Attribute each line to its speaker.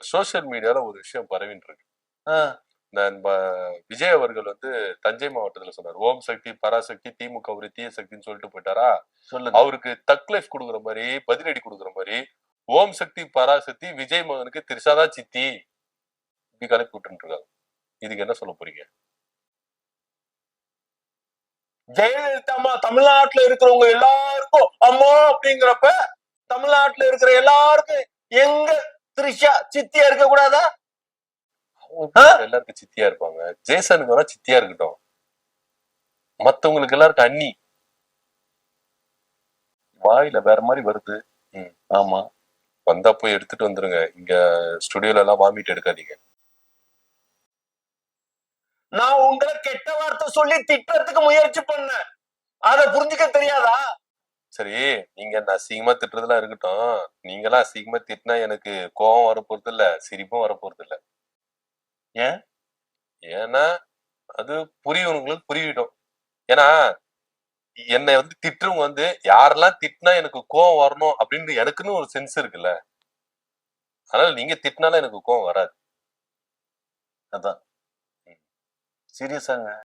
Speaker 1: Social மீடியால ஒரு விஷயம் பரவிட்டு இருக்கு.
Speaker 2: ஆஹ்
Speaker 1: விஜய் அவர்கள் வந்து தஞ்சை மாவட்டத்துல சொன்னார், ஓம் சக்தி பராசக்தி திமுக ஒரு தீய சக்தின்னு சொல்லிட்டு போயிட்டாரா.
Speaker 2: சொல்லுங்க.
Speaker 1: அவருக்கு தக் லைஃப் கொடுக்குற மாதிரி, பதிலடி கொடுக்குற மாதிரி, ஓம் சக்தி பராசக்தி விஜய் மகனுக்கு திரிஷாதா சித்தி இப்படி கலப்பி விட்டு இருக்காங்க. இதுக்கு என்ன சொல்ல போறீங்க?
Speaker 2: ஜெயலலிதா அம்மா தமிழ்நாட்டுல இருக்கிறவங்க எல்லாருக்கும் அம்மா அப்படிங்கிறப்ப தமிழ்நாட்டுல இருக்கிற எல்லாருக்கும் எங்க திரிஷா சித்தியா இருக்க கூடாதா?
Speaker 1: எல்லாருக்கும் சித்தியா இருப்பாங்க. ஜெய்சனுக்கு வேணா சித்தியா இருக்கட்டும், மத்தவங்களுக்கு எல்லாருக்கும் அண்ணி.
Speaker 2: வாயில வேற மாதிரி வருது. ஆமா,
Speaker 1: வந்தா போய் எடுத்துட்டு வந்துருங்க. இங்க ஸ்டுடியோல எல்லாம் வாமிட் எடுக்காதீங்க.
Speaker 2: நான் உங்களை கெட்ட வார்த்தை சொல்லி திட்டுறதுக்கு முயற்சி பண்ணேன், அத புரிஞ்சுக்க தெரியாதா?
Speaker 1: சரி, நீங்க என்ன அசிங்கமா திட்டுறதுலாம் இருக்கட்டும். நீங்களாம் அசிங்கமா திட்டினா எனக்கு கோபம் வர போறது இல்ல, சிரிப்பும் வர போறது இல்ல.
Speaker 2: ஏன்?
Speaker 1: ஏன்னா அது புரியவங்களுக்கு புரியட்டும். ஏன்னா என்னை வந்து திட்டுறவங்க வந்து யாரெல்லாம் திட்டினா எனக்கு கோவம் வரணும் அப்படின்னு எனக்குன்னு ஒரு சென்ஸ் இருக்குல்ல. அதனால நீங்க திட்டினாலும் எனக்கு கோவம் வராது.
Speaker 2: அதான் சீரியஸாங்க.